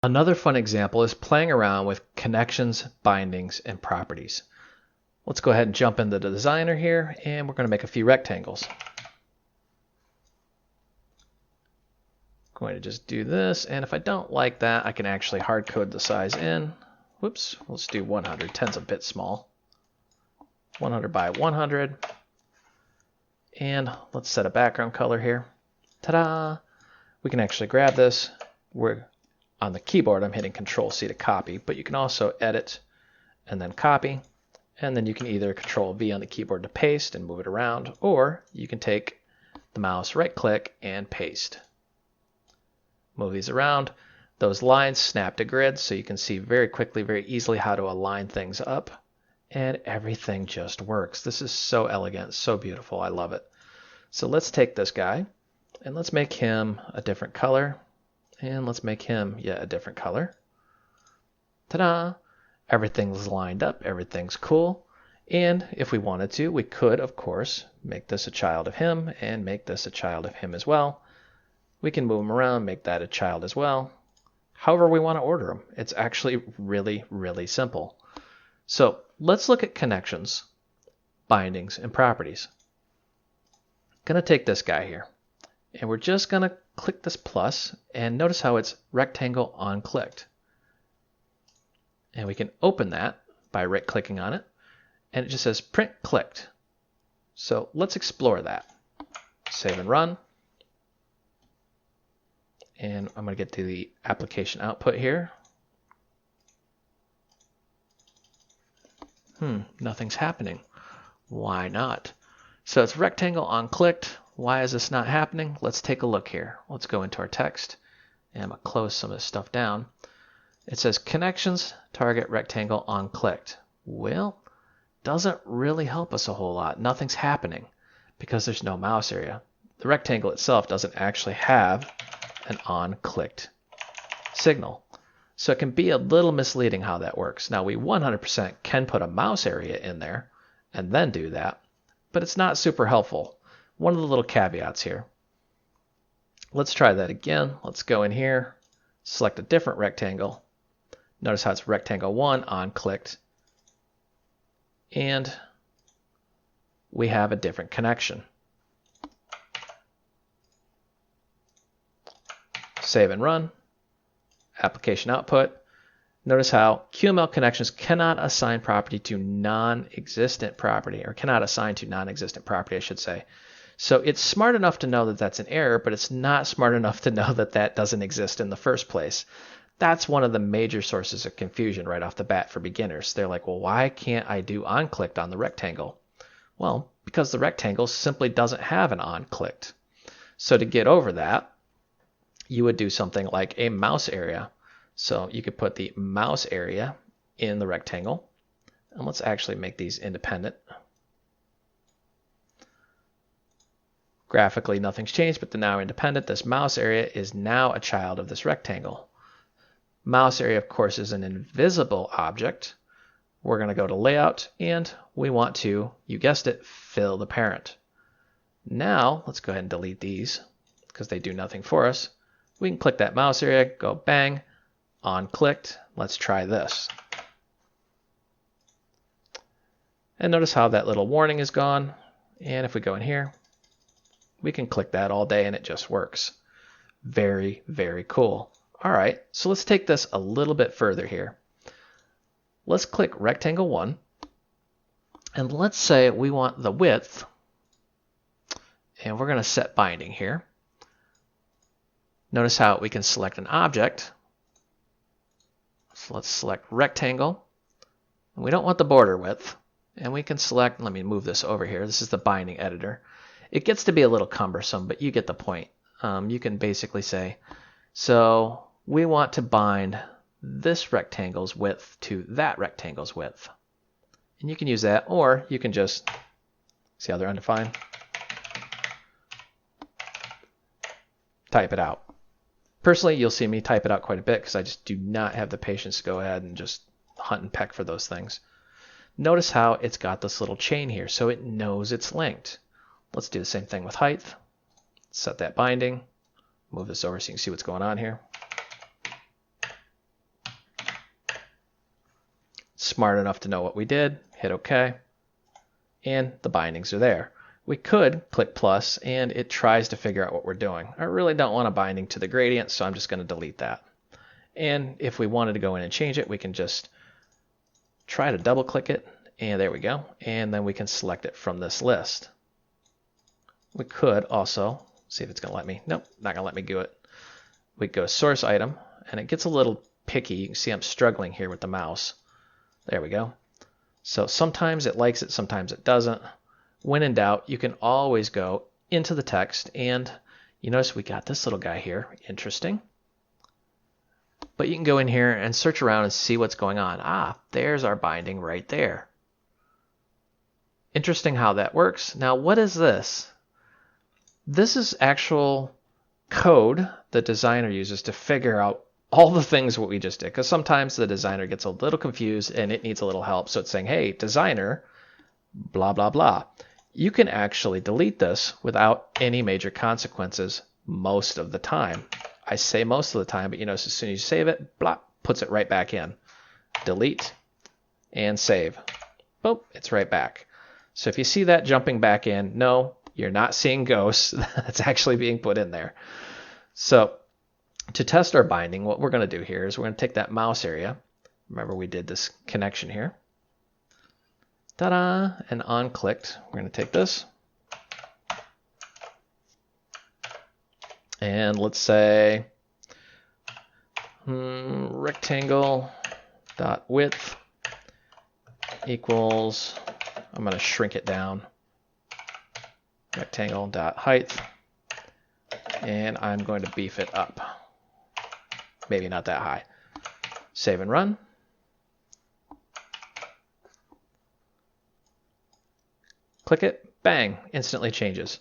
Another fun example is playing around with connections, bindings, and properties. Let's go ahead and jump into the designer here, and we're going to make a few rectangles. Going to just do this, and if I don't like that, I can actually hard code the size in. Whoops, let's do 100. 10's a bit small. 100 by 100. And let's set a background color here. Ta-da! We can actually grab this. We're on the keyboard, I'm hitting Control-C to copy, but you can also edit and then copy. And then you can either Control-V on the keyboard to paste and move it around, or you can take the mouse, right-click, and paste. Move these around. Those lines snap to grid, so you can see very quickly, very easily how to align things up. And everything just works. This is so elegant, so beautiful. I love it. So let's take this guy, and let's make him a different color. And let's make him yet a different color. Ta-da! Everything's lined up. Everything's cool. And if we wanted to, we could, of course, make this a child of him and make this a child of him as well. We can move them around, make that a child as well. However we want to order them. It's actually really, really simple. So let's look at connections, bindings, and properties. I'm going to take this guy here, and we're just going to click this plus, and notice how it's rectangle on clicked. And we can open that by right-clicking on it, and it just says print clicked. So let's explore that. Save and run. And I'm going to get to the application output here. Nothing's happening. Why not? So it's rectangle on clicked. Why is this not happening? Let's take a look here. Let's go into our text, and I'm going to close some of this stuff down. It says connections, target, rectangle on clicked. Well, doesn't really help us a whole lot. Nothing's happening because there's no mouse area. The rectangle itself doesn't actually have an on-clicked signal. So it can be a little misleading how that works. Now we 100% can put a mouse area in there and then do that, but it's not super helpful. One of the little caveats here. Let's try that again. Let's go in here, select a different rectangle. Notice how it's rectangle 1 on-clicked, and we have a different connection. Save and run. Application output. Notice how QML connections cannot assign property to non-existent property, or cannot assign to non-existent property, I should say. So it's smart enough to know that that's an error, but it's not smart enough to know that that doesn't exist in the first place. That's one of the major sources of confusion right off the bat for beginners. They're like, well, why can't I do on-clicked on the rectangle? Well, because the rectangle simply doesn't have an on-clicked. So to get over that, you would do something like a mouse area. So you could put the mouse area in the rectangle. And let's actually make these independent. Graphically, nothing's changed, but they're now independent. This mouse area is now a child of this rectangle. Mouse area, of course, is an invisible object. We're going to go to Layout, and we want to, you guessed it, fill the parent. Now, let's go ahead and delete these because they do nothing for us. We can click that mouse area, go bang, on clicked. Let's try this. And notice how that little warning is gone. And if we go in here, we can click that all day and it just works. Very, very cool. All right, so let's take this a little bit further here. Let's click rectangle 1. And let's say we want the width. And we're going to set binding here. Notice how we can select an object. So let's select rectangle. And we don't want the border width. And we can select, let me move this over here. This is the binding editor. It gets to be a little cumbersome, but you get the point. You can basically say, so we want to bind this rectangle's width to that rectangle's width. And you can use that, or you can just, see how they're undefined? Type it out. Personally, you'll see me type it out quite a bit because I just do not have the patience to go ahead and just hunt and peck for those things. Notice how it's got this little chain here, so it knows it's linked. Let's do the same thing with height. Set that binding. Move this over so you can see what's going on here. smart enough to know what we did, hit OK, and the bindings are there. We could click plus and it tries to figure out what we're doing. I really don't want a binding to the gradient, so I'm just going to delete that. And if we wanted to go in and change it, we can just try to double click it, and there we go. And then we can select it from this list. We could also see if it's going to let me. Nope, not going to let me do it. We go source item, and it gets a little picky. You can see I'm struggling here with the mouse. There we go. So sometimes it likes it, sometimes it doesn't. When in doubt, you can always go into the text, and you notice we got this little guy here. Interesting. But you can go in here and search around and see what's going on. Ah, there's our binding right there. Interesting how that works. Now, what is this? This is actual code the designer uses to figure out all the things what we just did. Because sometimes the designer gets a little confused and it needs a little help. So it's saying, hey, designer, blah, blah, blah. You can actually delete this without any major consequences most of the time. I say most of the time, but you notice as soon as you save it, blah, puts it right back in. Delete and save. Boop, it's right back. So if you see that jumping back in, no, you're not seeing ghosts. That's actually being put in there. So to test our binding, what we're going to do here is we're going to take that mouse area. Remember we did this connection here. Ta-da! And on-clicked. We're going to take this. And let's say rectangle dot width equals, I'm going to shrink it down, rectangle dot height, and I'm going to beef it up. Maybe not that high. Save and run. Click it, bang, instantly changes.